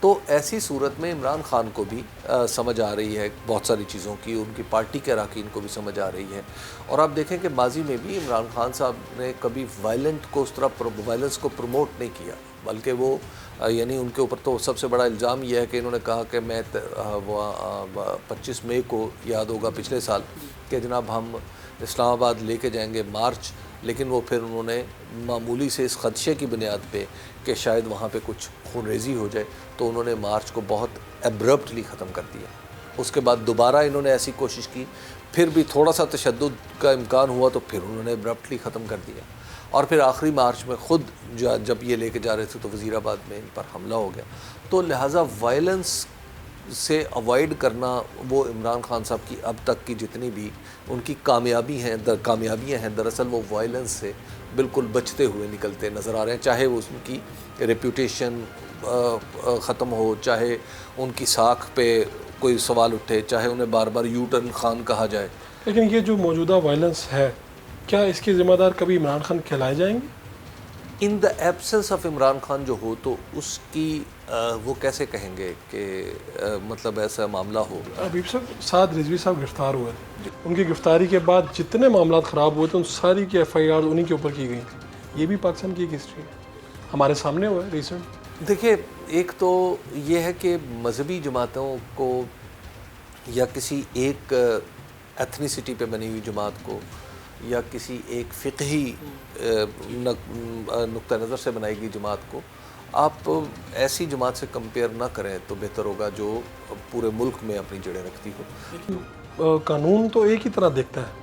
تو ایسی صورت میں عمران خان کو بھی سمجھ آ رہی ہے بہت ساری چیزوں کی، ان کی پارٹی کے اراکین کو بھی سمجھ آ رہی ہے. اور آپ دیکھیں کہ ماضی میں بھی عمران خان صاحب نے کبھی وائلنس کو پروموٹ نہیں کیا، بلکہ وہ یعنی ان کے اوپر تو سب سے بڑا الزام یہ ہے کہ انہوں نے کہا کہ میں 25 مئی کو یاد ہوگا پچھلے سال کہ جناب ہم اسلام آباد لے کے جائیں گے مارچ، لیکن وہ پھر انہوں نے معمولی سے اس خدشے کی بنیاد پہ کہ شاید وہاں پہ کچھ خون ریزی ہو جائے تو انہوں نے مارچ کو بہت ایبرپٹلی ختم کر دیا. اس کے بعد دوبارہ انہوں نے ایسی کوشش کی، پھر بھی تھوڑا سا تشدد کا امکان ہوا تو پھر انہوں نے ایبرپٹلی ختم کر دیا. اور پھر آخری مارچ میں خود جب یہ لے کے جا رہے تھے تو وزیر آباد میں ان پر حملہ ہو گیا. تو لہٰذا وائلنس سے اوائڈ کرنا وہ عمران خان صاحب کی اب تک کی جتنی بھی ان کی کامیابیاں ہیں دراصل وہ وائلنس سے بالکل بچتے ہوئے نکلتے نظر آ رہے ہیں. چاہے وہ اس کی ریپوٹیشن ختم ہو، چاہے ان کی ساکھ پہ کوئی سوال اٹھے، چاہے انہیں بار بار یو ٹرن خان کہا جائے. لیکن یہ جو موجودہ وائلنس ہے، کیا اس کی ذمہ دار کبھی عمران خان کہلائے جائیں گے؟ In the absence of Imran Khan جو ہو تو اس کی وہ کیسے کہیں گے کہ مطلب ایسا معاملہ ہو. حبیب صاحب، سعد رضوی صاحب گرفتار ہوئے تھے، ان کی گرفتاری کے بعد جتنے معاملات خراب ہوئے تھے ان ساری کی ایف آئی آر انہی کے اوپر کی گئی تھی. یہ بھی پاکستان کی ایک ہسٹری ہے، ہمارے سامنے ہوا ہے ریسنٹ. دیکھیے، ایک تو یہ ہے کہ مذہبی جماعتوں کو یا کسی ایک ایتھنیسٹی پہ بنی ہوئی جماعت کو یا کسی ایک فقہی نقطہ نظر سے بنائی گئی جماعت کو آپ ایسی جماعت سے کمپیئر نہ کریں تو بہتر ہوگا جو پورے ملک میں اپنی جڑیں رکھتی ہو. لیکن قانون تو ایک ہی طرح دیکھتا ہے.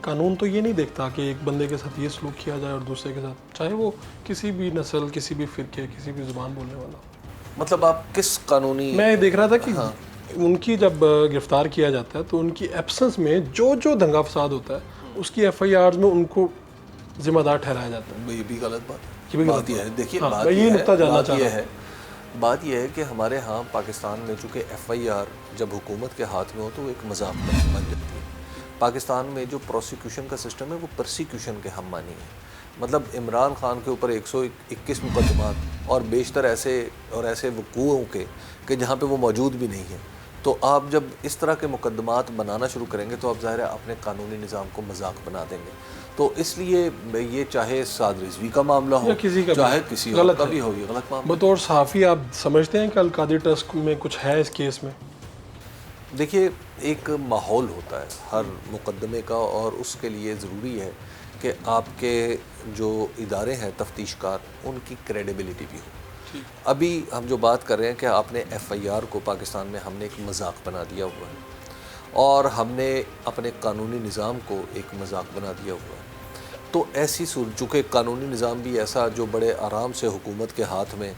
قانون تو یہ نہیں دیکھتا کہ ایک بندے کے ساتھ یہ سلوک کیا جائے اور دوسرے کے ساتھ، چاہے وہ کسی بھی نسل، کسی بھی فرقے، کسی بھی زبان بولنے والا. مطلب آپ کس قانونی میں دیکھ رہا تھا کہ ان کی جب گرفتار کیا جاتا ہے تو ان کی ایبسنس میں جو دنگا فساد ہوتا ہے اس کی ایف آئی آرز میں ان کو ذمہ دار ٹھہرایا جاتا ہے. یہ بھی غلط بات ہے. دیکھیے بات یہ ہے کہ ہمارے ہاں پاکستان میں چونکہ ایف آئی آر جب حکومت کے ہاتھ میں ہو تو وہ ایک مذاق بن جاتی ہے. پاکستان میں جو پروسیکیوشن کا سسٹم ہے وہ پرسیکیوشن کے ہم مانی ہے. مطلب عمران خان کے اوپر 121 مقدمات اور بیشتر ایسے وقوعوں کے کہ جہاں پہ وہ موجود بھی نہیں ہیں. تو آپ جب اس طرح کے مقدمات بنانا شروع کریں گے تو آپ ظاہر ہے اپنے قانونی نظام کو مذاق بنا دیں گے. تو اس لیے یہ چاہے سعد رضوی کا معاملہ ہو چاہے کسی اور کا بھی ہو، یہ غلط معاملہ. بطور صحافی آپ سمجھتے ہیں کہ القادری ٹرسٹ میں کچھ ہے اس کیس میں؟ دیکھیے، ایک ماحول ہوتا ہے ہر مقدمے کا اور اس کے لیے ضروری ہے کہ آپ کے جو ادارے ہیں تفتیش کار ان کی کریڈیبلٹی بھی ہو. ابھی ہم جو بات کر رہے ہیں کہ آپ نے ایف آئی آر کو پاکستان میں ہم نے ایک مذاق بنا دیا ہوا ہے اور ہم نے اپنے قانونی نظام کو ایک مذاق بنا دیا ہوا ہے. تو ایسی صورت چونکہ قانونی نظام بھی ایسا جو بڑے آرام سے حکومت کے ہاتھ میں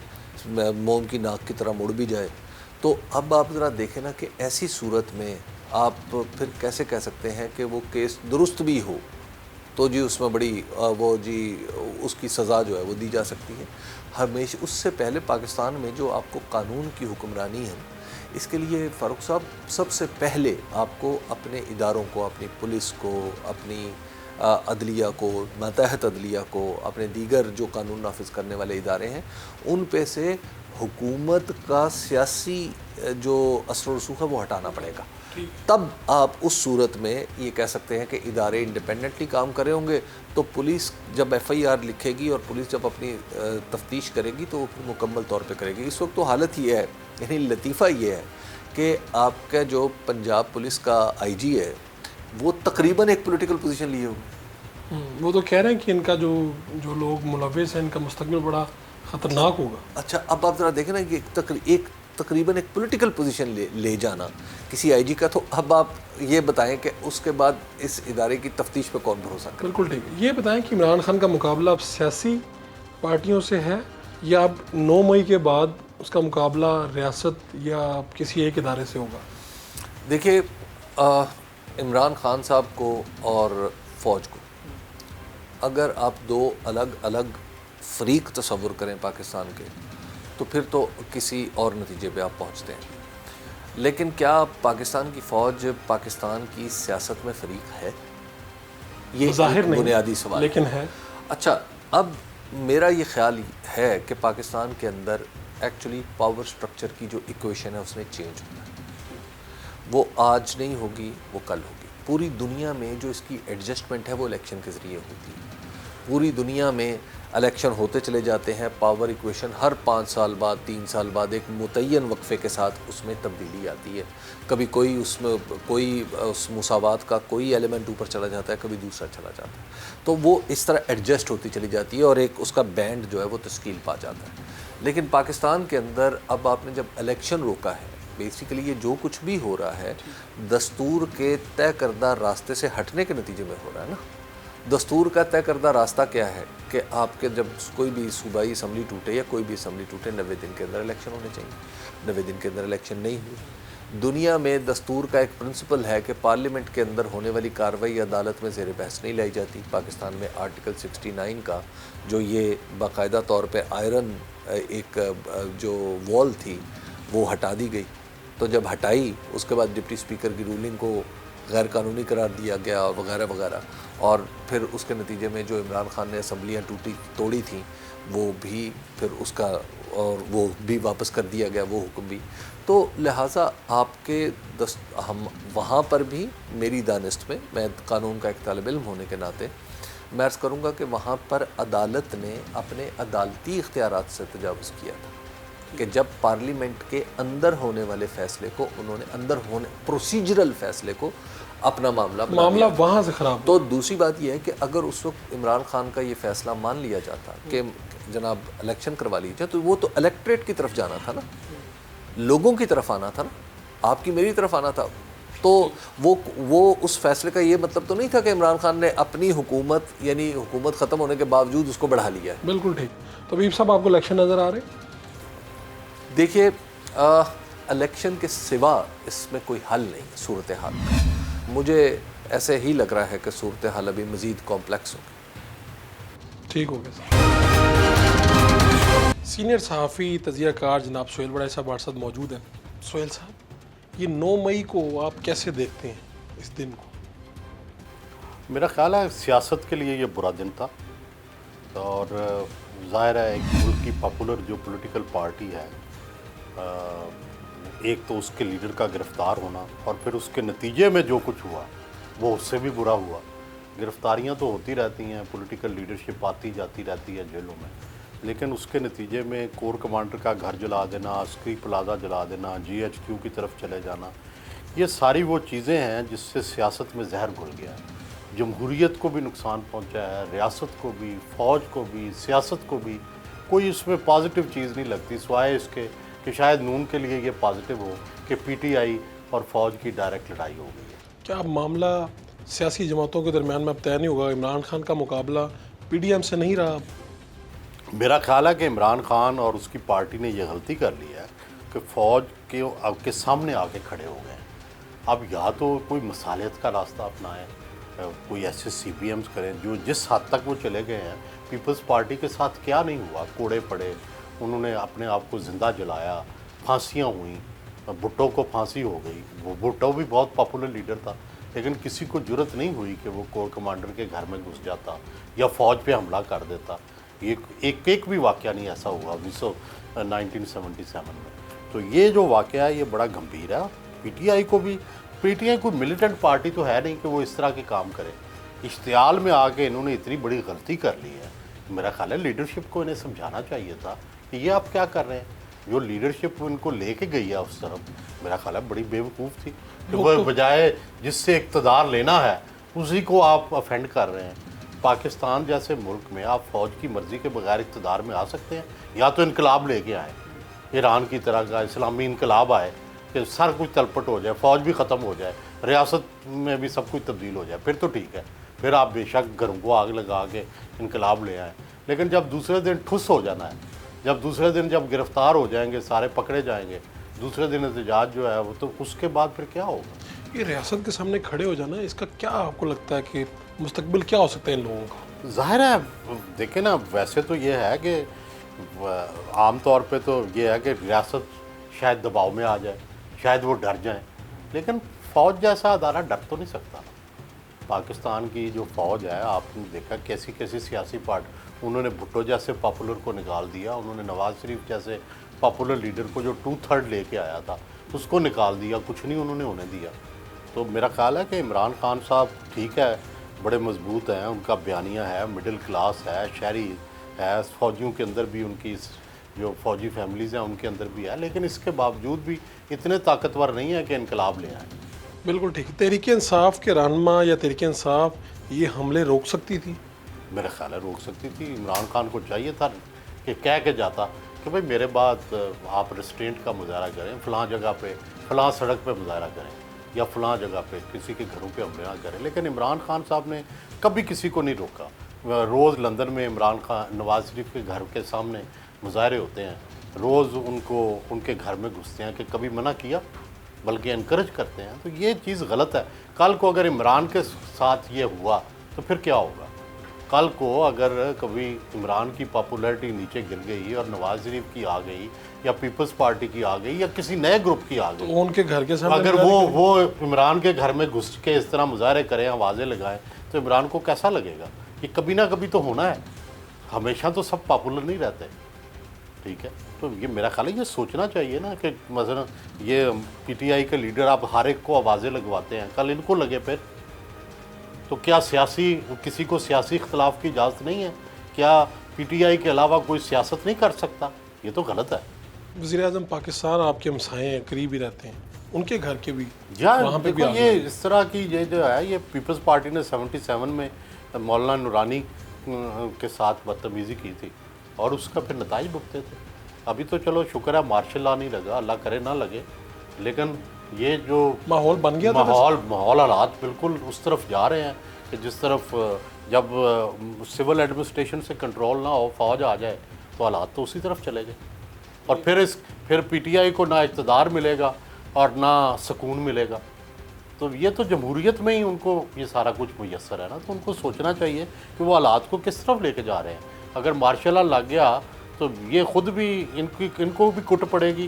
موم کی ناک کی طرح مڑ بھی جائے، تو اب آپ ذرا دیکھیں نا کہ ایسی صورت میں آپ پھر کیسے کہہ سکتے ہیں کہ وہ کیس درست بھی ہو تو جی اس میں بڑی اس کی سزا جو ہے وہ دی جا سکتی ہے. ہمیشہ اس سے پہلے پاکستان میں جو آپ کو قانون کی حکمرانی ہے اس کے لیے فاروق صاحب سب سے پہلے آپ کو اپنے اداروں کو، اپنی پولیس کو، اپنی عدلیہ کو، ماتحت عدلیہ کو، اپنے دیگر جو قانون نافذ کرنے والے ادارے ہیں ان پہ سے حکومت کا سیاسی جو اثر و رسوخ ہے وہ ہٹانا پڑے گا. تب آپ اس صورت میں یہ کہہ سکتے ہیں کہ ادارے انڈیپینڈنٹلی کام کرے ہوں گے. تو پولیس جب ایف آئی آر لکھے گی اور پولیس جب اپنی تفتیش کرے گی تو وہ پھر مکمل طور پہ کرے گی. اس وقت تو حالت یہ ہے، یعنی لطیفہ یہ ہے کہ آپ کا جو پنجاب پولیس کا آئی جی ہے وہ تقریباً ایک پولیٹیکل پوزیشن لیے ہوگی. وہ تو کہہ رہے ہیں کہ ان کا جو لوگ ملوث ہیں ان کا مستقبل بڑا خطرناک ہوگا. اچھا، اب آپ ذرا دیکھیں نا کہ تقریباً ایک پولیٹیکل پوزیشن لے جانا کسی آئی جی کا، تو اب آپ یہ بتائیں کہ اس کے بعد اس ادارے کی تفتیش پہ کون بھروسہ کرے. بالکل ٹھیک. یہ بتائیں کہ عمران خان کا مقابلہ اب سیاسی پارٹیوں سے ہے یا اب 9 مئی کے بعد اس کا مقابلہ ریاست یا کسی ایک ادارے سے ہوگا؟ دیکھیے، عمران خان صاحب کو اور فوج کو اگر آپ دو الگ الگ فریق تصور کریں پاکستان کے تو پھر تو کسی اور نتیجے پہ آپ پہنچتے ہیں. لیکن کیا پاکستان کی فوج پاکستان کی سیاست میں فریق ہے؟ یہ ظاہر نہیں، بنیادی سوال لیکن ہے. اچھا، اب میرا یہ خیال ہے کہ پاکستان کے اندر ایکچولی پاور سٹرکچر کی جو ایکویشن ہے اس میں چینج ہوتا ہے. وہ آج نہیں ہوگی, وہ کل ہوگی. پوری دنیا میں جو اس کی ایڈجسٹمنٹ ہے وہ الیکشن کے ذریعے ہوتی ہے. پوری دنیا میں الیکشن ہوتے چلے جاتے ہیں, پاور ایکویشن ہر 5 سال بعد 3 سال بعد ایک متعین وقفے کے ساتھ اس میں تبدیلی آتی ہے. کبھی کوئی اس میں کوئی اس مساوات کا کوئی ایلیمنٹ اوپر چلا جاتا ہے, کبھی دوسرا چلا جاتا ہے. تو وہ اس طرح ایڈجسٹ ہوتی چلی جاتی ہے اور ایک اس کا بینڈ جو ہے وہ تشکیل پا جاتا ہے. لیکن پاکستان کے اندر اب آپ نے جب الیکشن روکا ہے, بیسیکلی یہ جو کچھ بھی ہو رہا ہے دستور کے طے کردہ راستے سے ہٹنے کے نتیجے میں ہو رہا ہے نا. دستور کا طے کردہ راستہ کیا ہے کہ آپ کے جب کوئی بھی صوبائی اسمبلی ٹوٹے یا کوئی بھی اسمبلی ٹوٹے 90 دن کے اندر الیکشن ہونے چاہیے. 90 دن کے اندر الیکشن نہیں ہوئی. دنیا میں دستور کا ایک پرنسپل ہے کہ پارلیمنٹ کے اندر ہونے والی کارروائی عدالت میں زیر بحث نہیں لائی جاتی. پاکستان میں آرٹیکل 69 کا جو یہ باقاعدہ طور پہ آئرن ایک جو وال تھی وہ ہٹا دی گئی. تو جب ہٹائی اس کے بعد ڈپٹی اسپیکر کی رولنگ کو غیر قانونی قرار دیا گیا وغیرہ وغیرہ, اور پھر اس کے نتیجے میں جو عمران خان نے اسمبلیاں توڑی تھیں وہ بھی پھر اس کا اور وہ بھی واپس کر دیا گیا وہ حکم بھی. تو لہٰذا آپ کے ہم وہاں پر بھی میری دانست میں قانون کا ایک طالب علم ہونے کے ناطے میں عرض کروں گا کہ وہاں پر عدالت نے اپنے عدالتی اختیارات سے تجاوز کیا تھا کہ جب پارلیمنٹ کے اندر ہونے والے فیصلے کو انہوں نے اندر ہونے پروسیجرل فیصلے کو اپنا معاملہ وہاں سے خراب. تو دوسری بات یہ ہے کہ اگر اس وقت عمران خان کا یہ فیصلہ مان لیا جاتا کہ جناب الیکشن کروا لیجیے تو وہ تو الیکٹریٹ کی طرف جانا تھا نا, لوگوں کی طرف آنا تھا نا, آپ کی میری طرف آنا تھا. تو وہ اس فیصلے کا یہ مطلب تو نہیں تھا کہ عمران خان نے اپنی حکومت یعنی حکومت ختم ہونے کے باوجود اس کو بڑھا لیا ہے. بالکل ٹھیک. تو حبیب صاحب آپ کو الیکشن نظر آ رہے ہیں؟ دیکھیے الیکشن کے سوا اس میں کوئی حل نہیں صورتحال. مجھے ایسے ہی لگ رہا ہے کہ صورتحال ابھی مزید کمپلیکس ہوگی. ٹھیک ہو گیا. سینئر صحافی تجزیہ کار جناب سہیل بڑائی صاحب ہمارے ساتھ موجود ہیں. سہیل صاحب, یہ 9 مئی کو آپ کیسے دیکھتے ہیں اس دن کو؟ میرا خیال ہے سیاست کے لیے یہ برا دن تھا, اور ظاہر ہے ایک ملک کی پاپولر جو پولیٹیکل پارٹی ہے, ایک تو اس کے لیڈر کا گرفتار ہونا اور پھر اس کے نتیجے میں جو کچھ ہوا وہ اس سے بھی برا ہوا. گرفتاریاں تو ہوتی رہتی ہیں, پولیٹیکل لیڈرشپ آتی جاتی رہتی ہے جیلوں میں, لیکن اس کے نتیجے میں کور کمانڈر کا گھر جلا دینا, عسکری پلازہ جلا دینا, GHQ کی طرف چلے جانا, یہ ساری وہ چیزیں ہیں جس سے سیاست میں زہر گھل گیا ہے. جمہوریت کو بھی نقصان پہنچا ہے, ریاست کو بھی, فوج کو بھی, سیاست کو بھی. کوئی اس میں پازیٹیو چیز نہیں لگتی سوائے اس کے کہ شاید نون کے لیے یہ پازیٹیو ہو کہ PTI اور فوج کی ڈائریکٹ لڑائی ہو گئی ہے. کیا معاملہ سیاسی جماعتوں کے درمیان میں اب طے نہیں ہوگا؟ عمران خان کا مقابلہ PDM سے نہیں رہا. میرا خیال ہے کہ عمران خان اور اس کی پارٹی نے یہ غلطی کر لی ہے کہ فوج کے سامنے آ کے کھڑے ہو گئے ہیں. اب یا تو کوئی مصالحت کا راستہ اپنائیں, کوئی ایسے CPMs کریں جو جس حد تک وہ چلے گئے ہیں. پیپلز پارٹی کے ساتھ کیا نہیں ہوا, کوڑے پڑے, انہوں نے اپنے آپ کو زندہ جلایا, پھانسیاں ہوئیں, بھٹو کو پھانسی ہو گئی. وہ بھٹو بھی بہت پاپولر لیڈر تھا, لیکن کسی کو جرت نہیں ہوئی کہ وہ کور کمانڈر کے گھر میں گھس جاتا یا فوج پہ حملہ کر دیتا. یہ ایک بھی واقعہ نہیں ایسا ہوا 1977 میں. تو یہ جو واقعہ ہے یہ بڑا گمبھیر ہے. PTI کو بھی, PTI کوئی ملیٹنٹ پارٹی تو ہے نہیں کہ وہ اس طرح کے کام کرے. اشتعال میں آ کے انہوں نے اتنی بڑی غلطی کر لی ہے. میرا خیال ہے لیڈرشپ کو انہیں سمجھانا چاہیے تھا کہ یہ آپ کیا کر رہے ہیں. جو لیڈرشپ ان کو لے کے گئی ہے اس طرف, میرا خیال ہے بڑی بیوقوف تھی. بجائے جس سے اقتدار لینا ہے اسی کو آپ افینڈ کر رہے ہیں. پاکستان جیسے ملک میں آپ فوج کی مرضی کے بغیر اقتدار میں آ سکتے ہیں؟ یا تو انقلاب لے کے آئیں, ایران کی طرح کا اسلامی انقلاب آئے کہ سر کچھ تلپٹ ہو جائے, فوج بھی ختم ہو جائے, ریاست میں بھی سب کچھ تبدیل ہو جائے, پھر تو ٹھیک ہے, پھر آپ بے شک گھروں کو آگ لگا کے انقلاب لے آئیں. لیکن جب دوسرے دن ٹھس ہو جانا ہے, جب دوسرے دن جب گرفتار ہو جائیں گے, سارے پکڑے جائیں گے, دوسرے دن احتجاج جو ہے وہ, تو اس کے بعد پھر کیا ہوگا؟ یہ ریاست کے سامنے کھڑے ہو جانا, اس کا کیا آپ کو لگتا ہے کہ مستقبل کیا ہو سکتا ہے ان لوگوں کا؟ ظاہر ہے دیکھیں نا, ویسے تو یہ ہے کہ عام طور پہ تو یہ ہے کہ ریاست شاید دباؤ میں آ جائے, شاید وہ ڈر جائیں, لیکن فوج جیسا ادارہ ڈر تو نہیں سکتا. پاکستان کی جو فوج ہے, آپ نے دیکھا کیسی کیسی سیاسی پارٹی, انہوں نے بھٹو جیسے پاپولر کو نکال دیا, انہوں نے نواز شریف جیسے پاپولر لیڈر کو جو 2/3 لے کے آیا تھا اس کو نکال دیا, کچھ نہیں انہوں نے ہونے دیا. تو میرا خیال ہے کہ عمران خان صاحب ٹھیک ہے, بڑے مضبوط ہیں, ان کا بیانیہ ہے, مڈل کلاس ہے, شہری ہے, فوجیوں کے اندر بھی ان کی جو فوجی فیملیز ہیں ان کے اندر بھی ہے, لیکن اس کے باوجود بھی اتنے طاقتور نہیں ہے کہ انقلاب لے آئیں. بالکل ٹھیک. تحریک انصاف کے رہنما یا تحریک انصاف یہ حملے روک سکتی تھی؟ میرا خیال ہے روک سکتی تھی. عمران خان کو چاہیے تھا کہ کہہ کے جاتا کہ بھائی میرے بعد آپ ریسٹرینٹ کا مظاہرہ کریں, فلاں جگہ پہ فلاں سڑک پہ مظاہرہ کریں یا فلاں جگہ پہ کسی کے گھروں پہ حملہ نہ کریں. لیکن عمران خان صاحب نے کبھی کسی کو نہیں روکا. روز لندن میں عمران خان نواز شریف کے گھر کے سامنے مظاہرے ہوتے ہیں, روز ان کے گھر میں گھستے ہیں, کہ کبھی منع کیا, بلکہ انکریج کرتے ہیں. تو یہ چیز غلط ہے. کل کو اگر عمران کے ساتھ یہ ہوا تو پھر کیا ہوگا؟ کل کو اگر کبھی عمران کی پاپولیرٹی نیچے گر گئی اور نواز شریف کی آ گئی یا پیپلز پارٹی کی آ گئی یا کسی نئے گروپ کی آ گئی, تو ان کے گھر کے سامنے اگر وہ عمران کے گھر میں گھس کے اس طرح مظاہرے کریں, آوازیں لگائیں, تو عمران کو کیسا لگے گا؟ یہ کبھی نہ کبھی تو ہونا ہے. ہمیشہ تو سب پاپولر نہیں رہتے. ٹھیک ہے, تو یہ میرا خیال ہے یہ سوچنا چاہیے نا کہ مثلا یہ پی ٹی آئی کے لیڈر آپ ہر ایک کو آوازیں لگواتے ہیں, کل ان کو لگے پھر تو کیا کسی کو سیاسی اختلاف کی اجازت نہیں ہے؟ کیا پی ٹی آئی کے علاوہ کوئی سیاست نہیں کر سکتا؟ یہ تو غلط ہے. وزیر اعظم پاکستان آپ کے ہمسائے ہیں, قریب ہی رہتے ہیں, ان کے گھر کے بھی وہاں پہ یہ اس طرح کی یہ جو ہے, یہ پیپلز پارٹی نے 77 میں مولانا نورانی کے ساتھ بدتمیزی کی تھی اور اس کا پھر نتائج بھگتے تھے. ابھی تو چلو شکر ہے مارشل لا نہیں لگا, اللہ کرے نہ لگے, لیکن یہ جو ماحول بن گیا تھا, ماحول حالات بالکل اس طرف جا رہے ہیں کہ جس طرف جب سول ایڈمنسٹریشن سے کنٹرول نہ ہو, فوج آ جائے, تو حالات تو اسی طرف چلے گئے. اور پھر پی ٹی آئی کو نہ اقتدار ملے گا اور نہ سکون ملے گا. تو یہ تو جمہوریت میں ہی ان کو یہ سارا کچھ میسر ہے نا, تو ان کو سوچنا چاہیے کہ وہ حالات کو کس طرف لے کے جا رہے ہیں. اگر مارشل لا لگ گیا تو یہ خود بھی ان کو بھی کٹ پڑے گی,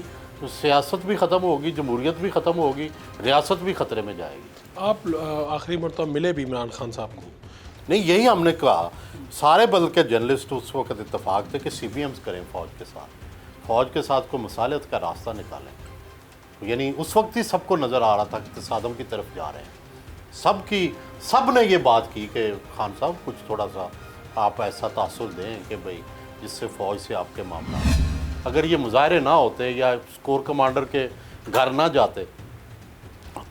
سیاست بھی ختم ہوگی, جمہوریت بھی ختم ہوگی, ریاست بھی خطرے میں جائے گی. آپ آخری مرتبہ ملے بھی عمران خان صاحب کو؟ نہیں, یہی ہم نے کہا. سارے بلکہ جرنلسٹ اس وقت اتفاق تھے کہ سی بی ایمز کریں فوج کے ساتھ کو مصالحت کا راستہ نکالیں. یعنی اس وقت ہی سب کو نظر آ رہا تھا کہ تصادم کی طرف جا رہے ہیں. سب نے یہ بات کی کہ خان صاحب کچھ تھوڑا سا آپ ایسا تاثر دیں کہ بھئی جس سے فوج سے آپ کے معاملات, اگر یہ مظاہرے نہ ہوتے یا کور کمانڈر کے گھر نہ جاتے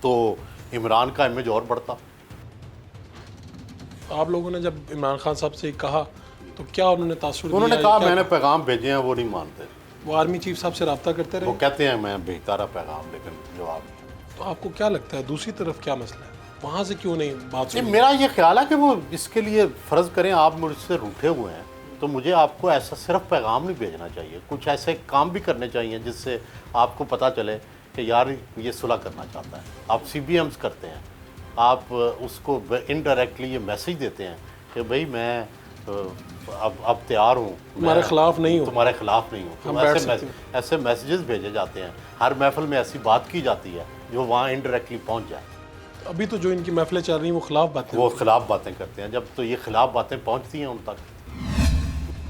تو عمران کا امیج اور بڑھتا. آپ لوگوں نے جب عمران خان صاحب سے کہا تو کیا انہوں نے تاثر دیا؟ انہوں نے کہا میں نے پیغام بھیجے ہیں, وہ نہیں مانتے. وہ آرمی چیف صاحب سے رابطہ کرتے رہے؟ وہ کہتے ہیں میں بھیجتا رہا پیغام, لیکن جواب نہیں. تو آپ کو کیا لگتا ہے دوسری طرف کیا مسئلہ ہے, وہاں سے کیوں نہیں بات سنی؟ میرا یہ خیال ہے کہ وہ اس کے لیے فرض کریں آپ مجھ سے روٹھے ہوئے ہیں تو مجھے آپ کو ایسا صرف پیغام نہیں بھیجنا چاہیے, کچھ ایسے کام بھی کرنے چاہیے جس سے آپ کو پتہ چلے کہ یار یہ صلح کرنا چاہتا ہے. آپ سی بی ایمز کرتے ہیں, آپ اس کو انڈائریکٹلی یہ میسیج دیتے ہیں کہ بھئی میں اب تیار ہوں, تمہارے خلاف نہیں ہوں, تمہارے خلاف نہیں ہوں. ایسے میسیجز بھیجے جاتے ہیں, ہر محفل میں ایسی بات کی جاتی ہے جو وہاں انڈائریکٹلی پہنچ جائے. ابھی تو جو ان کی محفلیں چل رہی ہیں وہ خلاف باتیں کرتے ہیں. جب تو یہ خلاف باتیں پہنچتی ہیں ان تک.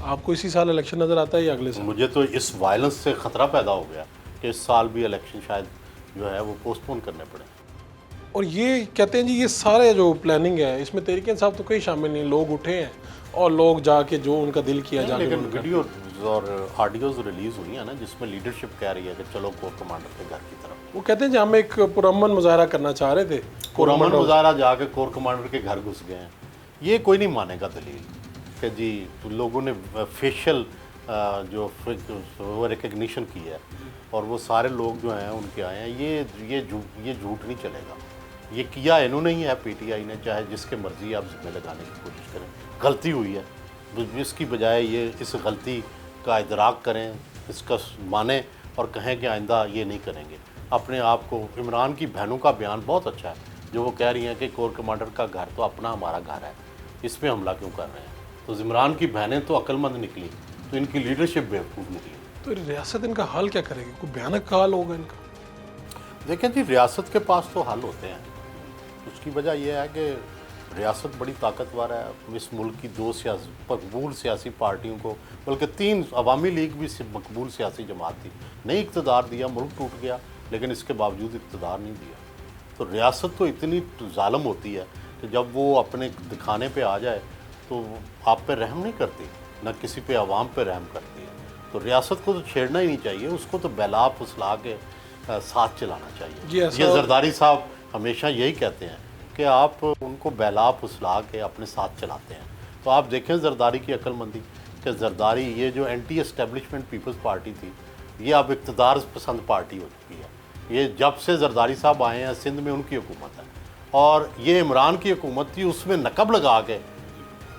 آپ کو اسی سال الیکشن نظر آتا ہے یا اگلے سال؟ مجھے تو اس وائلنس سے خطرہ پیدا ہو گیا کہ اس سال بھی الیکشن شاید جو ہے وہ پوسٹ پون کرنے پڑے. اور یہ کہتے ہیں جی یہ سارے جو پلاننگ ہے اس میں تحریک انصاف تو کوئی شامل نہیں, لوگ اٹھے ہیں اور لوگ جا کے جو ان کا دل کیا جا کے. لیکن ویڈیوز اور آڈیوز ریلیز ہوئی ہیں نا جس میں لیڈرشپ کہہ رہی ہے کہ چلو کور کمانڈر کے گھر کی طرف. وہ کہتے ہیں جی ہم ایک پرامن مظاہرہ کرنا چاہ رہے تھے, پرامن مظاہرہ جا کے کور کمانڈر کے گھر گھس گئے ہیں. یہ کوئی نہیں مانے گا دلیل کہ جی لوگوں نے فیشل جو ریکگنیشن کی ہے اور وہ سارے لوگ جو ہیں ان کے آئے ہیں. یہ جھوٹ نہیں چلے گا. یہ کیا انہوں نے ہی ہے, پی ٹی آئی نے, چاہے جس کے مرضی آپ ذمہ لگانے کی کوشش کریں. غلطی ہوئی ہے, اس کی بجائے یہ اس غلطی کا ادراک کریں, اس کا مانیں اور کہیں کہ آئندہ یہ نہیں کریں گے. اپنے آپ کو عمران کی بہنوں کا بیان بہت اچھا ہے جو وہ کہہ رہی ہیں کہ کور کمانڈر کا گھر تو اپنا ہمارا گھر ہے, اس پہ حملہ کیوں کر رہے ہیں. تو عمران کی بہنیں تو عقل مند نکلی, تو ان کی لیڈرشپ بیوقوف نکلی. تو ریاست ان کا حال کیا کرے گی؟ کوئی بھیانک حال ہوگا ان کا. دیکھیں جی ریاست کے پاس تو حل ہوتے ہیں. اس کی وجہ یہ ہے کہ ریاست بڑی طاقتور ہے. اس ملک کی 2 مقبول سیاسی پارٹیوں کو، بلکہ 3 عوامی لیگ بھی مقبول سیاسی جماعت تھی، نہیں اقتدار دیا، ملک ٹوٹ گیا، لیکن اس کے باوجود اقتدار نہیں دیا. تو ریاست تو اتنی ظالم ہوتی ہے کہ جب وہ اپنے دکھانے پہ آ جائے تو آپ پہ رحم نہیں کرتی، نہ کسی پہ عوام پہ رحم کرتی ہے. تو ریاست کو تو چھیڑنا ہی نہیں چاہیے، اس کو تو بیلا پھسلا کے ساتھ چلانا چاہیے. یہ زرداری صاحب ہمیشہ یہی کہتے ہیں کہ آپ ان کو بیلا پھسلا کے اپنے ساتھ چلاتے ہیں. تو آپ دیکھیں زرداری کی عقل مندی کہ زرداری یہ جو اینٹی اسٹیبلشمنٹ پیپلز پارٹی تھی، یہ اب اقتدار پسند پارٹی ہو چکی ہے. یہ جب سے زرداری صاحب آئے ہیں سندھ میں ان کی حکومت ہے، اور یہ عمران کی حکومت تھی، اس میں نقب لگا کے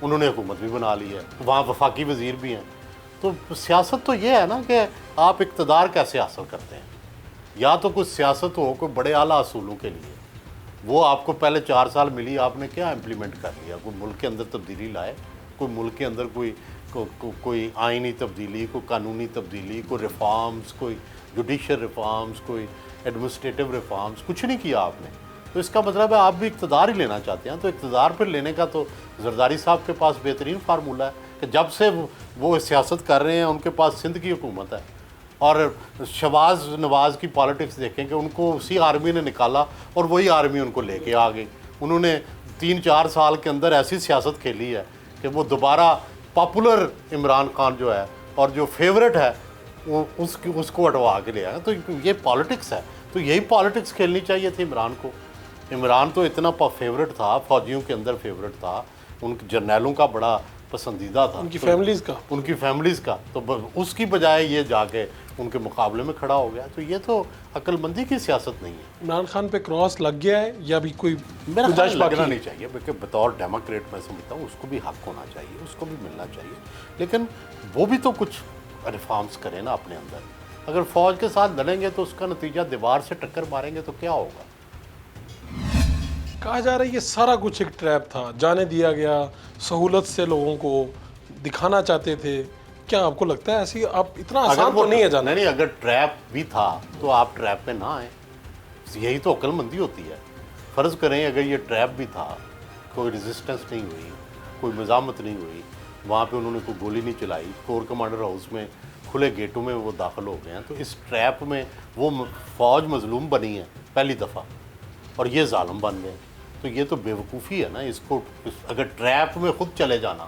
انہوں نے حکومت بھی بنا لی ہے، وہاں وفاقی وزیر بھی ہیں. تو سیاست تو یہ ہے نا کہ آپ اقتدار کیسے حاصل کرتے ہیں. یا تو کچھ سیاست ہو کوئی بڑے اعلیٰ اصولوں کے لیے، وہ آپ کو پہلے 4 سال ملی، آپ نے کیا امپلیمنٹ کر لیا؟ کوئی ملک کے اندر تبدیلی لائے، کوئی ملک کے اندر کوئی آئینی تبدیلی، کوئی قانونی تبدیلی، کوئی ریفارمز، کوئی جوڈیشل ریفارمز، کوئی ایڈمنسٹریٹو ریفارمز، کچھ نہیں کیا آپ نے. تو اس کا مطلب ہے آپ بھی اقتدار ہی لینا چاہتے ہیں. تو اقتدار پھر لینے کا تو زرداری صاحب کے پاس بہترین فارمولہ ہے کہ جب سے وہ سیاست کر رہے ہیں ان کے پاس سندھ کی حکومت ہے. اور شہباز نواز کی پالیٹکس دیکھیں کہ ان کو اسی آرمی نے نکالا اور وہی آرمی ان کو لے کے آ گئی. انہوں نے 3-4 سال کے اندر ایسی سیاست کھیلی ہے کہ وہ دوبارہ پاپولر عمران خان جو ہے اور جو فیورٹ ہے وہ اس کو ہٹوا کے لے آیا. تو یہ پالیٹکس ہے. تو یہی پالیٹکس کھیلنی چاہیے تھی عمران کو. عمران تو اتنا فیورٹ تھا، فوجیوں کے اندر فیورٹ تھا، ان جرنیلوں کا بڑا پسندیدہ تھا، ان کی فیملیز کا. تو اس کی بجائے یہ جا کے ان کے مقابلے میں کھڑا ہو گیا. تو یہ تو عقل مندی کی سیاست نہیں ہے. عمران خان پہ کراس لگ گیا ہے یا بھی کوئی میرا خیال لگنا نہیں چاہیے، بلکہ بطور ڈیموکریٹ میں سمجھتا ہوں اس کو بھی حق ہونا چاہیے، اس کو بھی ملنا چاہیے. لیکن وہ بھی تو کچھ ریفارمز کریں نا اپنے اندر. اگر فوج کے ساتھ لڑیں گے تو اس کا نتیجہ دیوار سے ٹکر ماریں گے تو کیا ہوگا؟ کہا جا رہا ہے یہ سارا کچھ ایک ٹریپ تھا، جانے دیا گیا، سہولت سے لوگوں کو دکھانا چاہتے تھے. کیا آپ کو لگتا ہے ایسی؟ آپ اتنا آسان تو نہیں ہے جانا. نہیں، اگر ٹریپ بھی تھا تو آپ ٹریپ پہ نہ آئیں. یہی تو عقل مندی ہوتی ہے. فرض کریں اگر یہ ٹریپ بھی تھا، کوئی ریزسٹنس نہیں ہوئی، کوئی مزاحمت نہیں ہوئی، وہاں پہ انہوں نے کوئی گولی نہیں چلائی، کور کمانڈر ہاؤس میں کھلے گیٹوں میں وہ داخل ہو گئے ہیں، تو اس ٹریپ میں وہ فوج مظلوم بنی ہے پہلی دفعہ اور یہ ظالم بن گئے. تو یہ تو بیوقوفی ہے نا. اس کو اگر ٹریپ میں خود چلے جانا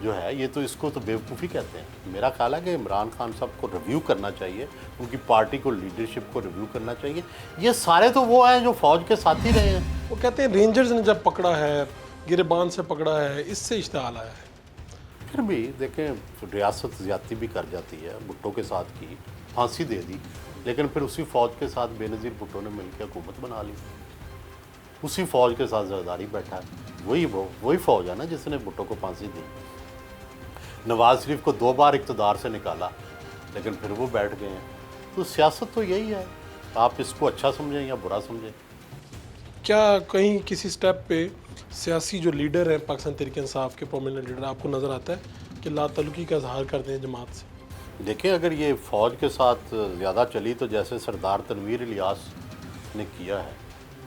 جو ہے، یہ تو اس کو تو بیوقوفی کہتے ہیں. میرا خیال ہے کہ عمران خان صاحب کو ریویو کرنا چاہیے، ان کی پارٹی کو، لیڈرشپ کو ریویو کرنا چاہیے. یہ سارے تو وہ ہیں جو فوج کے ساتھ ہی رہے ہیں. وہ کہتے ہیں رینجرز نے جب پکڑا ہے، گربان سے پکڑا ہے، اس سے اشتعال آیا ہے. پھر بھی دیکھیں ریاست زیادتی بھی کر جاتی ہے. بھٹو کے ساتھ کی، پھانسی دے دی، لیکن پھر اسی فوج کے ساتھ بے نظیر بھٹو نے مل کے حکومت بنا لی. اسی فوج کے ساتھ زرداری بیٹھا ہے. وہی فوج ہے نا جس نے بھٹو کو پھانسی دی. نواز شریف کو 2 بار اقتدار سے نکالا لیکن پھر وہ بیٹھ گئے ہیں. تو سیاست تو یہی ہے. آپ اس کو اچھا سمجھیں یا برا سمجھیں. کیا کہیں کسی سٹیپ پہ سیاسی جو لیڈر ہیں پاکستان تحریک انصاف کے پرومیننٹ لیڈر، آپ کو نظر آتا ہے کہ لا تعلقی کا اظہار کرتے ہیں جماعت سے؟ دیکھیں اگر یہ فوج کے ساتھ زیادہ چلی تو جیسے سردار تنویر الیاس نے کیا ہے،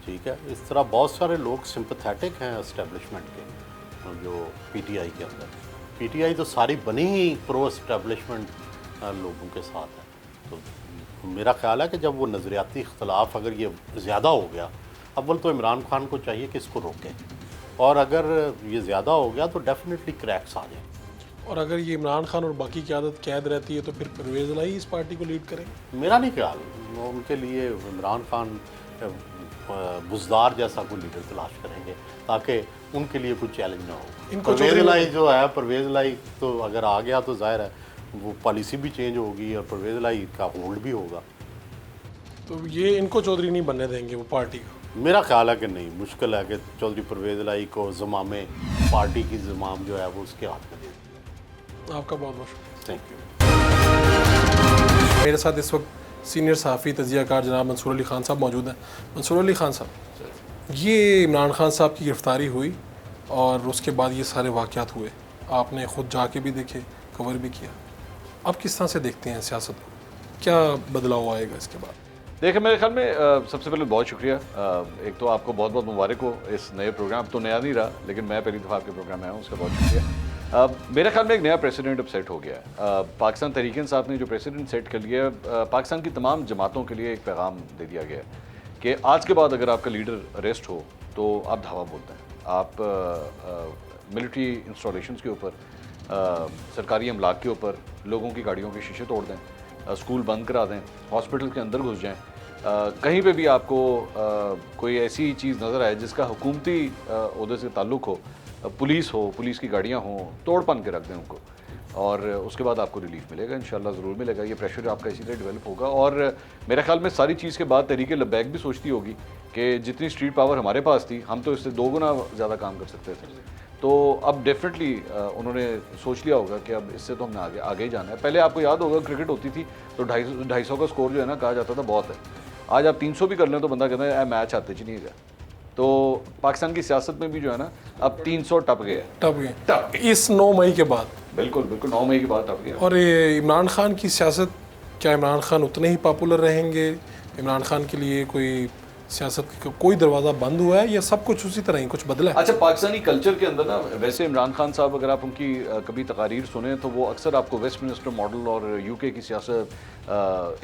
ٹھیک ہے، اس طرح بہت سارے لوگ سمپتھیٹک ہیں اسٹیبلشمنٹ کے، جو پی ٹی آئی کے اندر. پی ٹی آئی تو ساری بنی ہی پرو اسٹیبلشمنٹ لوگوں کے ساتھ ہے. تو میرا خیال ہے کہ جب وہ نظریاتی اختلاف اگر یہ زیادہ ہو گیا، اول تو عمران خان کو چاہیے کہ اس کو روکیں، اور اگر یہ زیادہ ہو گیا تو ڈیفینیٹلی کریکس آ جائیں. اور اگر یہ عمران خان اور باقی قیادت قید رہتی ہے تو پھر پرویز الہی اس پارٹی کو لیڈ کریں؟ میرا نہیں خیال. ان کے لیے عمران خان بزدار جیسا کوئی لیڈر تلاش کریں گے تاکہ ان کے لیے کوئی چیلنج نہ ہو. پرویز الہی جو ہے، پرویز الہی تو اگر آ گیا تو ظاہر ہے وہ پالیسی بھی چینج ہوگی اور پرویز الہی کا ہولڈ بھی ہوگا. تو یہ ان کو چودھری نہیں بننے دیں گے وہ پارٹی کا؟ میرا خیال ہے کہ نہیں. مشکل ہے کہ چودھری پرویز الہی کو زمام پارٹی کی زمام جو ہے وہ اس کے ہاتھ میں دے دی. آپ کا بہت بہت شکریہ. Thank you. میرے ساتھ اس وقت سینئر صحافی تجزیہ کار جناب منصور علی خان صاحب موجود ہیں. منصور علی خان صاحب، یہ عمران خان صاحب کی گرفتاری ہوئی اور اس کے بعد یہ سارے واقعات ہوئے، آپ نے خود جا کے بھی دیکھے، کور بھی کیا. اب کس طرح سے دیکھتے ہیں سیاست کو؟ کیا بدلاؤ آئے گا اس کے بعد؟ دیکھیں میرے خیال میں سب سے پہلے بہت شکریہ. ایک تو آپ کو بہت بہت مبارک ہو اس نئے پروگرام. اب تو نیا نہیں رہا لیکن میں پہلی دفعہ آپ کے پروگرام میں آیا ہوں, اس کا بہت شکریہ. میرے خیال میں ایک نیا پریسیڈنٹ اب سیٹ ہو گیا ہے. پاکستان تحریک انصاف نے جو پریسیڈنٹ سیٹ کر لیا ہے, پاکستان کی تمام جماعتوں کے لیے ایک پیغام دے دیا گیا ہے کہ آج کے بعد اگر آپ کا لیڈر اریسٹ ہو تو آپ دھاوا بولتے ہیں. آپ ملٹری انسٹالیشنز کے اوپر, سرکاری املاک کے اوپر لوگوں کی گاڑیوں کے شیشے توڑ دیں, اسکول بند کرا دیں, ہاسپٹل کے اندر گھس جائیں. کہیں پہ بھی آپ کو کوئی ایسی چیز نظر آئے جس کا حکومتی عہدے سے تعلق ہو, پولیس ہو, پولیس کی گاڑیاں ہوں, توڑ پن کے رکھ دیں ان کو, اور اس کے بعد آپ کو ریلیف ملے گا انشاءاللہ, ضرور ملے گا. یہ پریشر آپ کا اسی طرح ڈیولپ ہوگا. اور میرے خیال میں ساری چیز کے بعد تحریک لبیک بھی سوچتی ہوگی کہ جتنی اسٹریٹ پاور ہمارے پاس تھی ہم تو اس سے 2 گنا زیادہ کام کر سکتے تھے. تو اب ڈیفینیٹلی انہوں نے سوچ لیا ہوگا کہ اب اس سے تو ہم نے آگے ہی جانا ہے. پہلے آپ کو یاد ہوگا کرکٹ ہوتی تھی تو 250 کا اسکور جو ہے نا کہا جاتا تھا بہت ہے. آج آپ 300 بھی کر لیں تو بندہ کہتا ہے میچ آتے چ نہیں گیا. تو پاکستان کی سیاست میں بھی جو ہے نا اب 300 ٹپ گیا ہے. ٹپ گئے اس 9 مئی کے بعد. بالکل 9 مئی کے بعد ٹپ گیا. اور یہ عمران خان کی سیاست, کیا عمران خان اتنے ہی پاپولر رہیں گے؟ عمران خان کے لیے کوئی سیاست کا کوئی دروازہ بند ہوا ہے یا سب کچھ اسی طرح ہی کچھ بدلا ہے؟ اچھا, پاکستانی کلچر کے اندر نا ویسے عمران خان صاحب اگر آپ ان کی کبھی تقاریر سنیں تو وہ اکثر آپ کو ویسٹ منسٹر ماڈل اور UK کی سیاست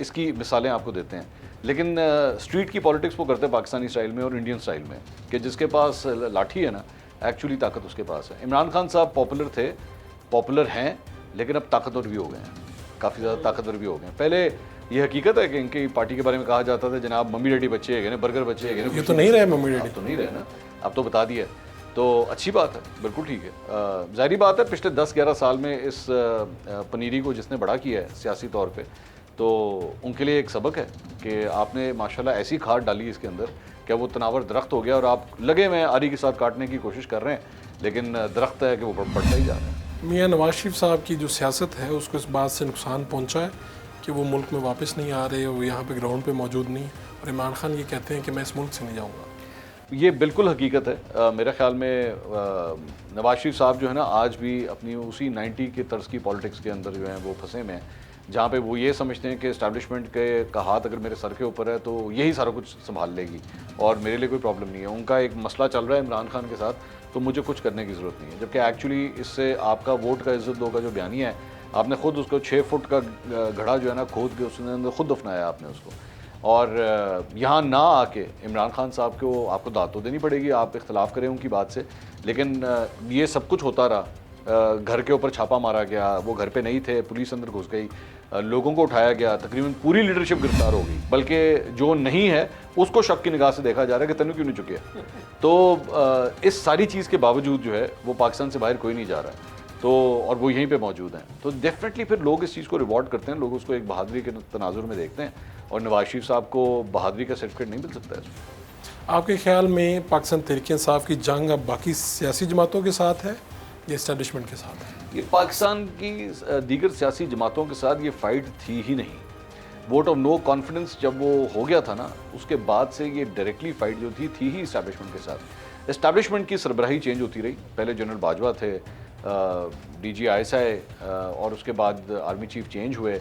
اس کی مثالیں آپ کو دیتے ہیں. لیکن اسٹریٹ کی پالیٹکس وہ کرتے ہیں پاکستانی اسٹائل میں اور انڈین اسٹائل میں, کہ جس کے پاس لاٹھی ہے نا ایکچولی طاقت اس کے پاس ہے. عمران خان صاحب پاپولر تھے, پاپولر ہیں, لیکن اب طاقتور بھی ہو گئے ہیں, کافی زیادہ طاقتور بھی ہو گئے ہیں. پہلے یہ حقیقت ہے کہ ان کی پارٹی کے بارے میں کہا جاتا تھا جناب ممی ڈیڈی بچے ہے گئے, برگر بچے ہے گئے. یہ تو نہیں رہے ممی ڈیڈی, تو نہیں رہے نا, اب تو بتا دیا. تو اچھی بات ہے, بالکل ٹھیک ہے. ظاہری بات ہے پچھلے 10-11 سال میں اس پنیری کو جس نے بڑا کیا ہے سیاسی طور پہ, تو ان کے لیے ایک سبق ہے کہ آپ نے ماشاءاللہ ایسی کھاد ڈالی اس کے اندر کہ وہ تناور درخت ہو گیا, اور آپ لگے میں آری کے ساتھ کاٹنے کی کوشش کر رہے ہیں لیکن درخت ہے کہ وہ بڑھتا ہی جا رہا ہے. میاں نواز شریف صاحب کی جو سیاست ہے اس کو اس بات سے نقصان پہنچا ہے کہ وہ ملک میں واپس نہیں آ رہے, وہ یہاں پہ گراؤنڈ پہ موجود نہیں, اور عمران خان یہ کہتے ہیں کہ میں اس ملک سے نہیں جاؤں گا. یہ بالکل حقیقت ہے. میرے خیال میں نواز شریف صاحب جو ہے نا آج بھی اپنی اسی 90 کے طرز کی پالیٹکس کے اندر جو ہیں وہ پھنسے ہوئے ہیں, جہاں پہ وہ یہ سمجھتے ہیں کہ اسٹیبلشمنٹ کا ہاتھ اگر میرے سر کے اوپر ہے تو یہی سارا کچھ سنبھال لے گی اور میرے لیے کوئی پرابلم نہیں ہے. ان کا ایک مسئلہ چل رہا ہے عمران خان کے ساتھ, تو مجھے کچھ کرنے کی ضرورت نہیں ہے. جبکہ ایکچولی اس سے آپ کا ووٹ کا عزت دو کا جو بیانیہ ہے, آپ نے خود اس کو 6 فٹ کا گھڑا جو ہے نا کھود کے اس نے اندر خود دفنایا آپ نے اس کو, اور یہاں نہ آ کے عمران خان صاحب کو آپ کو داد تو دینی پڑے گی, آپ اختلاف کریں ان کی بات سے, لیکن یہ سب کچھ ہوتا رہا. گھر کے اوپر چھاپا مارا گیا, وہ گھر پہ نہیں تھے, پولیس اندر گھس گئی, لوگوں کو اٹھایا گیا, تقریباً پوری لیڈرشپ گرفتار ہو گئی, بلکہ جو نہیں ہے اس کو شک کی نگاہ سے دیکھا جا رہا ہے کہ تینوں کیوں نہیں چکے. تو اس ساری چیز کے باوجود جو ہے وہ پاکستان سے باہر کوئی نہیں جا رہا ہے, تو اور وہ یہیں پہ موجود ہیں. تو ڈیفینیٹلی پھر لوگ اس چیز کو ریوارڈ کرتے ہیں, لوگ اس کو ایک بہادری کے تناظر میں دیکھتے ہیں, اور نواز شریف صاحب کو بہادری کا سرٹیفکیٹ نہیں مل سکتا ہے. آپ کے خیال میں پاکستان تحریک انصاف کی جنگ اب باقی سیاسی جماعتوں کے ساتھ ہے یا اسٹیبلشمنٹ کے ساتھ ہے؟ یہ پاکستان کی دیگر سیاسی جماعتوں کے ساتھ یہ فائٹ تھی ہی نہیں. ووٹ آف نو کانفیڈنس جب وہ ہو گیا تھا نا, اس کے بعد سے یہ ڈائریکٹلی فائٹ جو تھی ہی اسٹیبلشمنٹ کے ساتھ. اسٹیبلشمنٹ کی سربراہی چینج ہوتی رہی, پہلے جنرل باجوہ تھے, DG ISI, اور اس کے بعد آرمی چیف چینج ہوئے.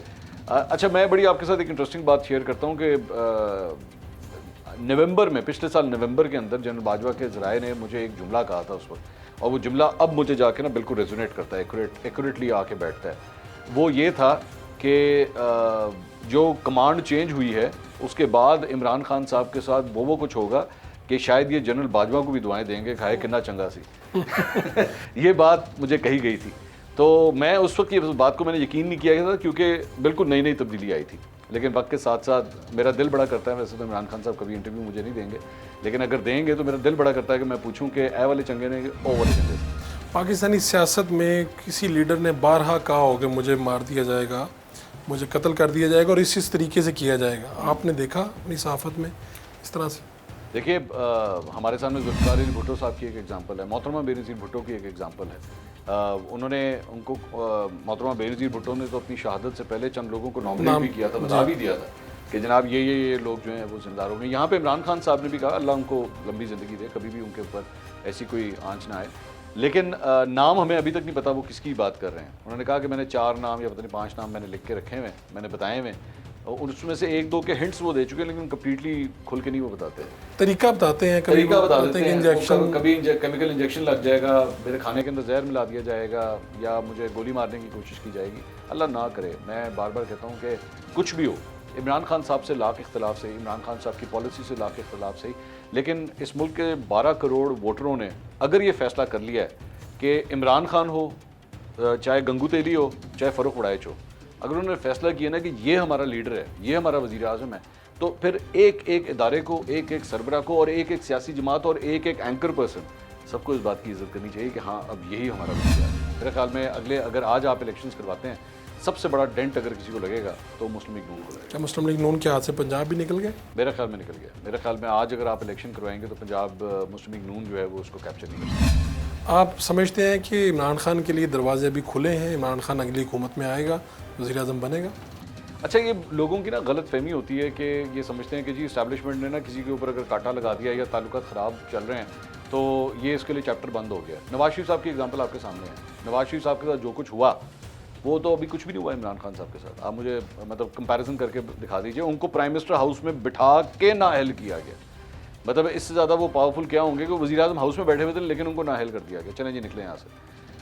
اچھا, میں بڑی آپ کے ساتھ ایک انٹرسٹنگ بات شیئر کرتا ہوں کہ نومبر میں, پچھلے سال نومبر کے اندر جنرل باجوہ کے ذرائع نے مجھے ایک جملہ کہا تھا اس وقت, اور وہ جملہ اب مجھے جا کے نا بالکل ریزونیٹ کرتا ہے, ایکوریٹلی آ کے بیٹھتا ہے. وہ یہ تھا کہ جو کمانڈ چینج ہوئی ہے اس کے بعد عمران خان صاحب کے ساتھ وہ کچھ ہوگا کہ شاید یہ جنرل باجوہ کو بھی دعائیں دیں گے, کھائے کننا چنگا سی. یہ بات مجھے کہی گئی تھی, تو میں اس وقت اس بات کو میں نے یقین نہیں کیا تھا کیونکہ بالکل نئی تبدیلی آئی تھی. لیکن وقت کے ساتھ ساتھ میرا دل بڑا کرتا ہے, ویسے تو عمران خان صاحب کبھی انٹرویو مجھے نہیں دیں گے, لیکن اگر دیں گے تو میرا دل بڑا کرتا ہے کہ میں پوچھوں کہ اے والے چنگے نے او والے چنگے سے. پاکستانی سیاست میں کسی لیڈر نے بارہا کہا ہو کہ مجھے مار دیا جائے گا, مجھے قتل کر دیا جائے گا, اور اس طریقے سے کیا جائے گا. آپ نے دیکھا اپنی صحافت میں اس طرح سے؟ دیکھیے, ہمارے سامنے ذوالفقار علی بھٹو صاحب کی ایک ایگزامپل ہے, محترمہ بےنظیر بھٹو کی ایک ایگزامپل ہے. انہوں نے ان کو محترمہ بےنظیر بھٹو نے تو اپنی شہادت سے پہلے چند لوگوں کو نامنیٹ بھی کیا تھا, بتا بھی دیا تھا کہ جناب یہ لوگ جو ہیں وہ زندہ ہو گئے. یہاں پہ عمران خان صاحب نے بھی کہا اللہ ان کو لمبی زندگی دے, کبھی بھی ان کے اوپر ایسی کوئی آنچ نہ آئے. لیکن نام ہمیں ابھی تک نہیں پتا وہ کس کی بات کر رہے ہیں. انہوں نے کہا کہ میں نے 4 نام یا پتہ نہیں 5 نام میں نے لکھ کے رکھے ہوئے, میں نے بتائے ہوئے, اس میں سے ایک دو کے ہنٹس وہ دے چکے ہیں لیکن کمپلیٹلی کھل کے نہیں وہ بتاتے. طریقہ بتاتے ہیں, کبھی طریقہ بتا دیتے ہیں, انجیکشن, کبھی کیمیکل انجیکشن لگ جائے گا, میرے کھانے کے اندر زہر ملا دیا جائے گا, یا مجھے گولی مارنے کی کوشش کی جائے گی. اللہ نہ کرے. میں بار بار کہتا ہوں کہ کچھ بھی ہو, عمران خان صاحب سے لاکھ اختلاف سے, عمران خان صاحب کی پالیسی سے لاکھ اختلاف سے, لیکن اس ملک کے 12 کروڑ ووٹروں نے اگر یہ فیصلہ کر لیا ہے کہ عمران خان ہو, چاہے گنگو تیلی ہو, چاہے فاروق وڑائچ ہو, اگر انہوں نے فیصلہ کیا نا کہ یہ ہمارا لیڈر ہے, یہ ہمارا وزیر اعظم ہے, تو پھر ایک ایک ادارے کو, ایک ایک سربراہ کو, اور ایک ایک سیاسی جماعت اور ایک ایک اینکر پرسن, سب کو اس بات کی عزت کرنی چاہیے کہ ہاں اب یہی ہمارا وزیر اعظم ہے. میرے خیال میں اگر آج آپ الیکشنز کرواتے ہیں, سب سے بڑا ڈینٹ اگر کسی کو لگے گا تو مسلم لیگ نون کو لگے گا. کیا مسلم لیگ نون کے ہاتھ سے پنجاب بھی نکل گئے؟ میرے خیال میں نکل گیا. میرے خیال میں آج اگر آپ الیکشن کروائیں گے تو پنجاب مسلم لیگ نون جو ہے وہ اس کو کیپچر نہیں کر سکتا. آپ سمجھتے ہیں کہ عمران خان کے لیے دروازے ابھی کھلے ہیں, عمران خان اگلی حکومت میں آئے گا, وزیر اعظم بنے گا؟ اچھا, یہ لوگوں کی نا غلط فہمی ہوتی ہے کہ یہ سمجھتے ہیں کہ جی اسٹیبلشمنٹ نے نا کسی کے اوپر اگر کاٹا لگا دیا یا تعلقات خراب چل رہے ہیں تو یہ اس کے لیے چیپٹر بند ہو گیا. نواز شریف صاحب کی اگزامپل آپ کے سامنے ہے. نواز شریف صاحب کے ساتھ جو کچھ ہوا وہ تو ابھی کچھ بھی نہیں ہوا عمران خان صاحب کے ساتھ. آپ مجھے مطلب کمپیریزن کر کے دکھا دیجئے. ان کو پرائم منسٹر ہاؤس میں بٹھا کے نااہل کیا گیا. مطلب اس سے زیادہ وہ پاورفل کیا ہوں گے کہ وزیر اعظم ہاؤس میں بیٹھے ہوئے تھے لیکن ان کو نااہل کر دیا گیا, چلیں جی نکلیں یہاں سے.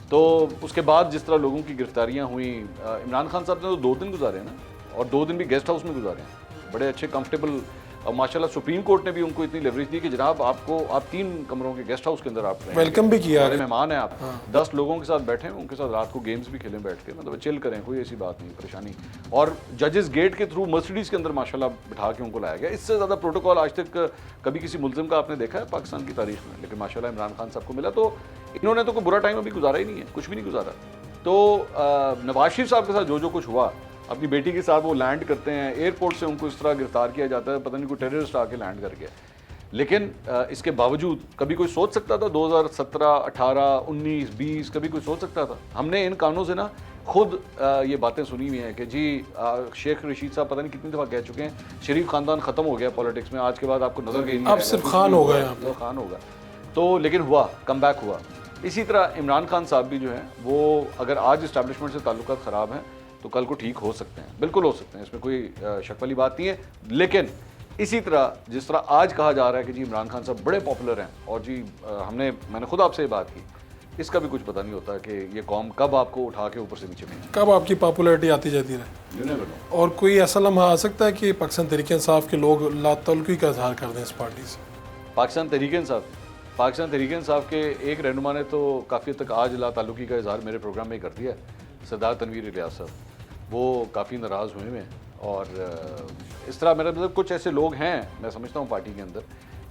تو اس کے بعد جس طرح لوگوں کی گرفتاریاں ہوئیں, عمران خان صاحب نے تو 2 دن گزارے ہیں نا, اور 2 دن بھی گیسٹ ہاؤس میں گزارے ہیں, بڑے اچھے کمفرٹیبل. اور ماشاءاللہ سپریم کورٹ نے بھی ان کو اتنی لیوریج دی کہ جناب آپ 3 کمروں کے گیسٹ ہاؤس کے اندر آپ ویلکم بھی کیا, ہمارے مہمان ہیں آپ, 10 لوگوں کے ساتھ بیٹھیں, ان کے ساتھ رات کو گیمز بھی کھیلیں بیٹھ کے, مطلب چل کریں, کوئی ایسی بات نہیں, پریشانی. اور ججز گیٹ کے تھرو مرسیڈیز کے اندر ماشاءاللہ بٹھا کے ان کو لایا گیا. اس سے زیادہ پروٹوکول آج تک کبھی کسی ملزم کا آپ نے دیکھا ہے پاکستان کی تاریخ میں, لیکن ماشاءاللہ عمران خان صاحب کو ملا. تو انہوں نے تو کوئی برا ٹائم ابھی گزارا ہی نہیں ہے, کچھ بھی نہیں گزارا. تو نواز شریف صاحب کے ساتھ جو کچھ ہوا, اپنی بیٹی کے ساتھ وہ لینڈ کرتے ہیں ایئرپورٹ سے, ان کو اس طرح گرفتار کیا جاتا ہے, پتہ نہیں کوئی ٹیررسٹ آ کے لینڈ کر گیا. لیکن اس کے باوجود کبھی کوئی سوچ سکتا تھا 2017, 18, 19, 20 کبھی کوئی سوچ سکتا تھا؟ ہم نے ان کانوں سے نا خود یہ باتیں سنی ہوئی ہیں کہ جی شیخ رشید صاحب پتہ نہیں کتنی دفعہ کہہ چکے ہیں شریف خاندان ختم ہو گیا پالیٹکس میں, آج کے بعد آپ کو نظر گئی نہیں, اب صرف خان ہو گئے, خان ہوگا. تو لیکن ہوا, کم بیک ہوا. اسی طرح عمران خان صاحب بھی جو ہیں وہ اگر آج اسٹیبلشمنٹ سے تعلقات خراب ہیں تو کل کو ٹھیک ہو سکتے ہیں, بالکل ہو سکتے ہیں, اس میں کوئی شک والی بات نہیں ہے. لیکن اسی طرح جس طرح آج کہا جا رہا ہے کہ جی عمران خان صاحب بڑے پاپولر ہیں, اور جی میں نے خود آپ سے یہ بات کی, اس کا بھی کچھ پتہ نہیں ہوتا کہ یہ قوم کب آپ کو اٹھا کے اوپر سے نیچے میں, کب آپ کی پاپولیرٹی آتی جاتی رہے. اور کوئی ایسا لمحہ آ سکتا ہے کہ پاکستان تحریک انصاف کے لوگ لا تعلقی کا اظہار کر دیں اس پارٹی سے؟ پاکستان تحریک انصاف کے ایک رہنما نے تو کافی حد تک آج لا تعلقی کا اظہار میرے پروگرام میں کر دیا ہے, سردار تنویر الیاس صاحب. وہ کافی ناراض ہوئے ہیں, اور اس طرح میرا مطلب کچھ ایسے لوگ ہیں میں سمجھتا ہوں پارٹی کے اندر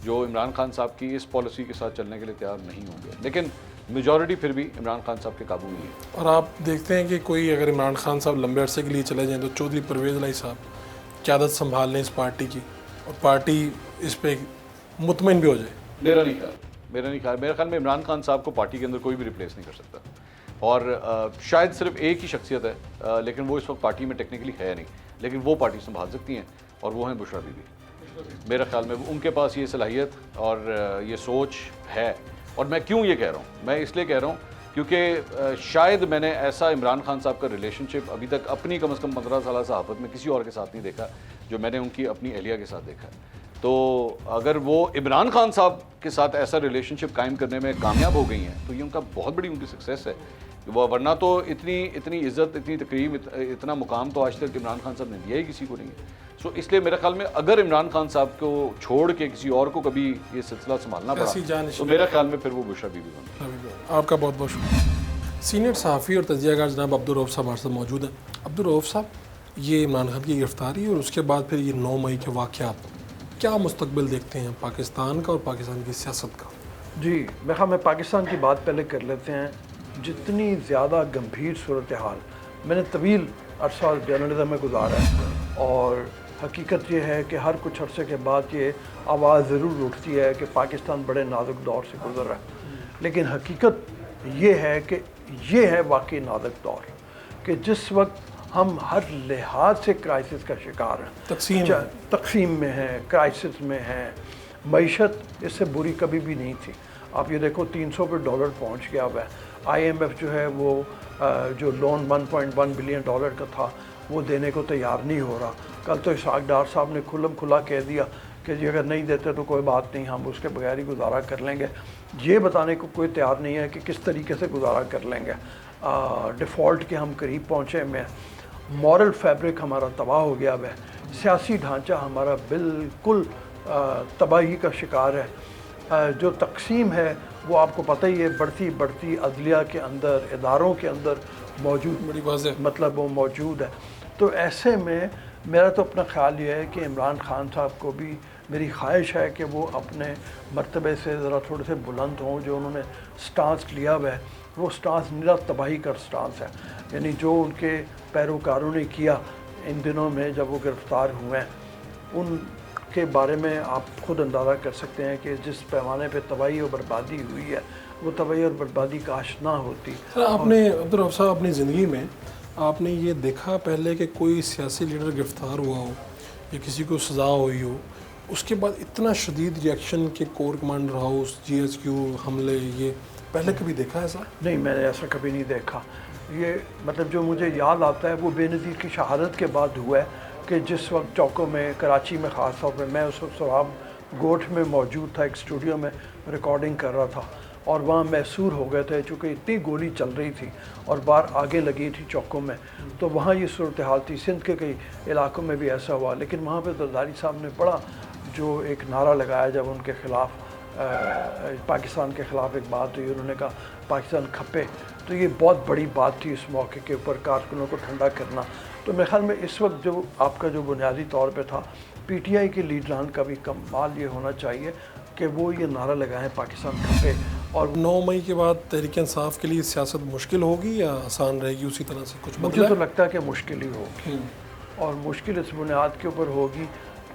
جو عمران خان صاحب کی اس پالیسی کے ساتھ چلنے کے لیے تیار نہیں ہوں گے, لیکن میجورٹی پھر بھی عمران خان صاحب کے قابو میں ہے. اور آپ دیکھتے ہیں کہ کوئی اگر عمران خان صاحب لمبے عرصے کے لیے چلے جائیں تو چودھری پرویز الہی صاحب قیادت سنبھال لیں اس پارٹی کی, اور پارٹی اس پہ مطمئن بھی ہو جائے. میرا نہیں خیال. میرے خیال میں عمران خان صاحب کو پارٹی کے اندر کوئی بھی ریپلیس نہیں کر سکتا, اور شاید صرف ایک ہی شخصیت ہے, لیکن وہ اس وقت پارٹی میں ٹیکنیکلی ہے نہیں, لیکن وہ پارٹی سنبھال سکتی ہیں, اور وہ ہیں بشرا بی بی. میرے خیال میں ان کے پاس یہ صلاحیت اور یہ سوچ ہے. اور میں کیوں یہ کہہ رہا ہوں, میں اس لیے کہہ رہا ہوں کیونکہ شاید میں نے ایسا عمران خان صاحب کا ریلیشن شپ ابھی تک اپنی کم از کم 15 سالہ صحافت میں کسی اور کے ساتھ نہیں دیکھا جو میں نے ان کی اپنی اہلیہ کے ساتھ دیکھا ہے. تو اگر وہ عمران خان صاحب کے ساتھ ایسا ریلیشن شپ قائم کرنے میں کامیاب ہو گئی ہیں تو یہ ان کا بہت بڑی ان کی سکسیس ہے. وہ ورنہ تو اتنی عزت, اتنی تقریب, اتنا مقام تو آج تک عمران خان صاحب نے دیا ہی کسی کو نہیں ہے. سو اس لیے میرے خیال میں اگر عمران خان صاحب کو چھوڑ کے کسی اور کو کبھی یہ سلسلہ سنبھالنا پڑا تو میرا خیال میں پھر وہ بشرا بی بی بن. آپ کا بہت بہت شکریہ. سینئر صحافی اور تجزیہ کار جناب عبدالرؤف صاحب ہمارے ساتھ موجود ہیں. عبدالرؤف صاحب, یہ عمران خان کی گرفتاری اور اس کے بعد پھر یہ 9 مئی کے واقعات, کیا مستقبل دیکھتے ہیں پاکستان کا اور پاکستان کی سیاست کا؟ جی میں خیال میں پاکستان کی بات پہلے کر لیتے ہیں. جتنی زیادہ گمبھیر صورتحال, میں نے طویل عرصہ جرنلزم میں گزارا ہے, اور حقیقت یہ ہے کہ ہر کچھ عرصے کے بعد یہ آواز ضرور اٹھتی ہے کہ پاکستان بڑے نازک دور سے گزر رہا ہے, لیکن حقیقت یہ ہے کہ یہ ہے واقعی نازک دور کہ جس وقت ہم ہر لحاظ سے کرائسس کا شکار ہیں, تقسیم میں ہیں, کرائسس میں ہیں. معیشت اس سے بری کبھی بھی نہیں تھی. آپ یہ دیکھو $300 پہ پہنچ گیا ہوا ہے. IMF جو ہے وہ جو لون $1.1 بلین کا تھا وہ دینے کو تیار نہیں ہو رہا. کل تو اسحاق ڈار صاحب نے کھلم کھلا کہہ دیا کہ جی اگر نہیں دیتے تو کوئی بات نہیں، ہم اس کے بغیر ہی گزارا کر لیں گے. یہ بتانے کو کوئی تیار نہیں ہے کہ کس طریقے سے گزارا کر لیں گے. ڈیفالٹ کے ہم قریب پہنچے میں، مورل فیبرک ہمارا تباہ ہو گیا ہے، سیاسی ڈھانچہ ہمارا بالکل تباہی کا شکار ہے. جو تقسیم ہے وہ آپ کو پتہ ہی ہے، بڑھتی عدلیہ کے اندر، اداروں کے اندر موجود، بڑی واضح مطلب وہ موجود ہے. تو ایسے میں میرا تو اپنا خیال یہ ہے کہ عمران خان صاحب کو بھی میری خواہش ہے کہ وہ اپنے مرتبے سے ذرا تھوڑے سے بلند ہوں. جو انہوں نے سٹانس لیا ہوا ہے وہ سٹانس نرا تباہی کا سٹانس ہے. یعنی جو ان کے پیروکاروں نے کیا ان دنوں میں جب وہ گرفتار ہوئے ہیں، ان کے بارے میں آپ خود اندازہ کر سکتے ہیں کہ جس پیمانے پہ تباہی اور بربادی ہوئی ہے، وہ تباہی اور بربادی کاش نہ ہوتی. سر آپ نے عبدالرؤف صاحب اپنی زندگی میں آپ نے یہ دیکھا پہلے کہ کوئی سیاسی لیڈر گرفتار ہوا ہو یا کسی کو سزا ہوئی ہو، اس کے بعد اتنا شدید ریئیکشن کہ core commander house, G H Q حملے، یہ پہلے کبھی دیکھا ہے ایسا؟ نہیں، میں نے ایسا کبھی نہیں دیکھا. یہ مطلب جو مجھے یاد آتا ہے وہ بے نظیر کی شہادت کے بعد ہوا ہے کہ جس وقت چوکوں میں، کراچی میں خاص طور پہ، میں اس وقت سراب گوٹھ میں موجود تھا، ایک اسٹوڈیو میں ریکارڈنگ کر رہا تھا، اور وہاں محصور ہو گئے تھے چونکہ اتنی گولی چل رہی تھی اور بار آگے لگی تھی چوکوں میں. تو وہاں یہ صورتحال تھی. سندھ کے کئی علاقوں میں بھی ایسا ہوا، لیکن وہاں پہ زرداری صاحب نے بڑا جو ایک نعرہ لگایا جب ان کے خلاف، پاکستان کے خلاف ایک بات ہوئی، انہوں نے کہا پاکستان کھپے. تو یہ بہت بڑی بات تھی اس موقع کے اوپر، کارکنوں کو ٹھنڈا کرنا. تو میرے خیال میں اس وقت جو آپ کا جو بنیادی طور پہ تھا، پی ٹی آئی کے لیڈران کا بھی کمال یہ ہونا چاہیے کہ وہ یہ نعرہ لگائیں پاکستان کھپے. اور 9 مئی کے بعد تحریک انصاف کے لیے سیاست مشکل ہوگی یا آسان رہے گی اسی طرح سے؟ کچھ مجھے تو لگتا ہے کہ مشکل ہی ہوگی، اور مشکل اس بنیاد کے اوپر ہوگی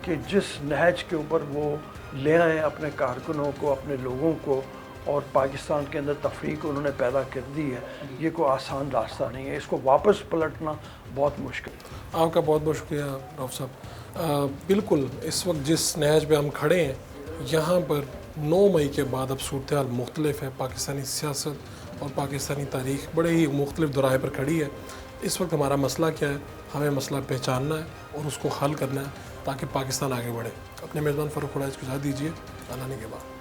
کہ جس نہج کے اوپر وہ لے آئیں اپنے کارکنوں کو، اپنے لوگوں کو، اور پاکستان کے اندر تفریق انہوں نے پیدا کر دی ہے، یہ کوئی آسان راستہ نہیں ہے. اس کو واپس پلٹنا بہت مشکل ہے. آپ کا بہت بہت شکریہ رؤف صاحب. بالکل اس وقت جس نہج پہ ہم کھڑے ہیں، یہاں پر 9 مئی کے بعد اب صورتحال مختلف ہے. پاکستانی سیاست اور پاکستانی تاریخ بڑے ہی مختلف دورائے پر کھڑی ہے. اس وقت ہمارا مسئلہ کیا ہے؟ ہمیں مسئلہ پہچاننا ہے اور اس کو حل کرنا ہے تاکہ پاکستان آگے بڑھے. اپنے میزبان فاروق وڑائچ کو اجازت دیجیے. اللہ نے کے بعد.